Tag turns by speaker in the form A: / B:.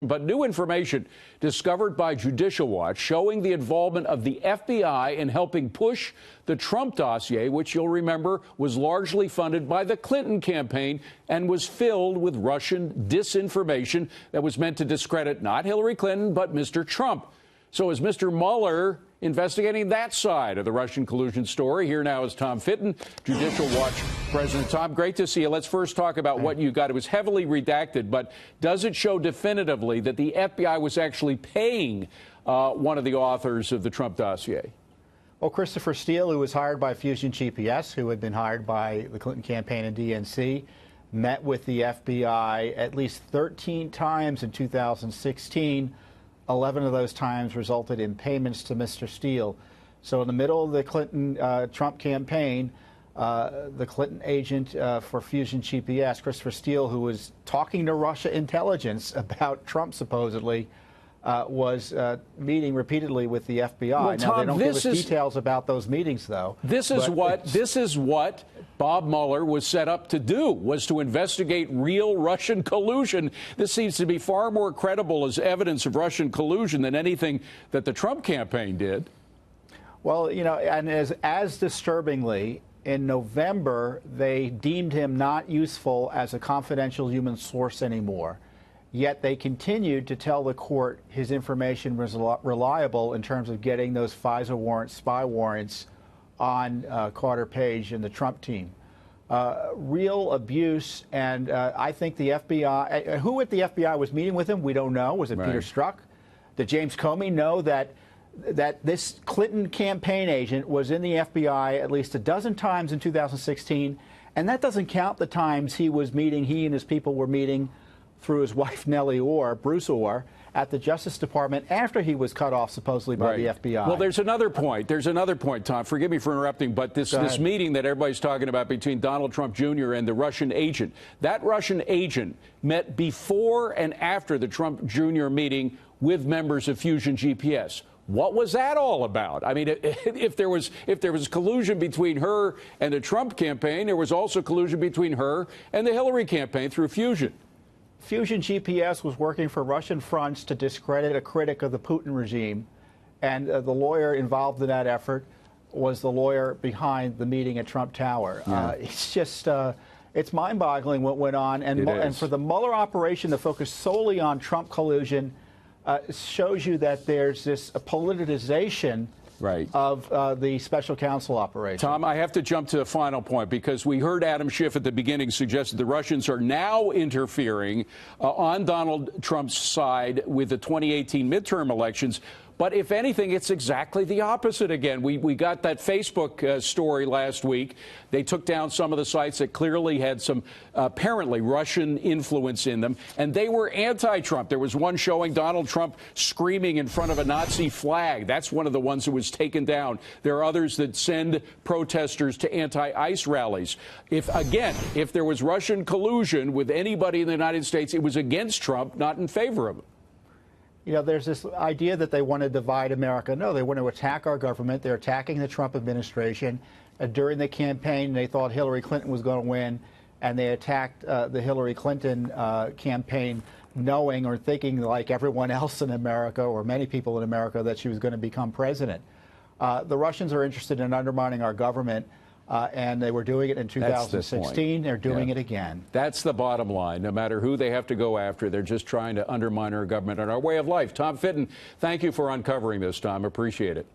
A: But new information discovered by Judicial Watch showing the involvement of the FBI in helping push the Trump dossier, which you'll remember was largely funded by the Clinton campaign and was filled with Russian disinformation that was meant to discredit not Hillary Clinton, but Mr. Trump. So is Mr. Mueller investigating that side of the Russian collusion story? Here now is Tom Fitton, Judicial Watch President. Tom, great to see you. Let's first talk about what you got. It was heavily redacted, but does it show definitively that the FBI was actually paying one of the authors of the Trump dossier?
B: Well, Christopher Steele, who was hired by Fusion GPS, who had been hired by the Clinton campaign and DNC, met with the FBI at least 13 times in 2016. 11 of those times resulted in payments to Mr. Steele. So in the middle of the Clinton-Trump campaign, the Clinton agent for Fusion GPS, Christopher Steele, who was talking to Russia intelligence about Trump supposedly, was meeting repeatedly with the FBI.
A: Well,
B: now,
A: Tom,
B: they don't give us details about those meetings, though.
A: This is what Bob Mueller was set up to do, was to investigate real Russian collusion. This seems to be far more credible as evidence of Russian collusion than anything that the Trump campaign did.
B: Well, you know, and as disturbingly, in November, they deemed him not useful as a confidential human source anymore. Yet they continued to tell the court his information was reliable in terms of getting those FISA warrants, spy warrants, on Carter Page and the Trump team. Real abuse, and I think the FBI, who at the FBI was meeting with him, we don't know. Was it Peter Strzok? Did James Comey know that this Clinton campaign agent was in the FBI at least a dozen times in 2016? And that doesn't count the times he and his people were meeting through his wife, Nellie Orr, Bruce Orr, at the Justice Department after he was cut off supposedly by the FBI.
A: Well, there's another point. Tom. Forgive me for interrupting, but this meeting that everybody's talking about between Donald Trump Jr. and the Russian agent, that Russian agent met before and after the Trump Jr. meeting with members of Fusion GPS. What was that all about? I mean, if there was collusion between her and the Trump campaign, there was also collusion between her and the Hillary campaign through Fusion.
B: Fusion GPS was working for Russian fronts to discredit a critic of the Putin regime, and the lawyer involved in that effort was the lawyer behind the meeting at Trump Tower. It's just, it's mind-boggling what went on, and for the Mueller operation to focus solely on Trump collusion shows you that there's this politicization of the special counsel operation.
A: Tom, I have to jump to the final point because we heard Adam Schiff at the beginning suggest that the Russians are now interfering on Donald Trump's side with the 2018 midterm elections. But if anything, it's exactly the opposite again. We got that Facebook story last week. They took down some of the sites that clearly had some apparently Russian influence in them, and they were anti-Trump. There was one showing Donald Trump screaming in front of a Nazi flag. That's one of the ones that was taken down. There are others that send protesters to anti-ICE rallies. If there was Russian collusion with anybody in the United States, it was against Trump, not in favor of him.
B: You know, there's this idea that they want to divide America. No, they want to attack our government. They're attacking the Trump administration. During the campaign, they thought Hillary Clinton was going to win, and they attacked the Hillary Clinton campaign, knowing or thinking, like everyone else in America, or many people in America, that she was going to become president. The Russians are interested in undermining our government. And they were doing it in 2016. They're doing it again.
A: That's the bottom line. No matter who they have to go after, they're just trying to undermine our government and our way of life. Tom Fitton, thank you for uncovering this, Tom. Appreciate it.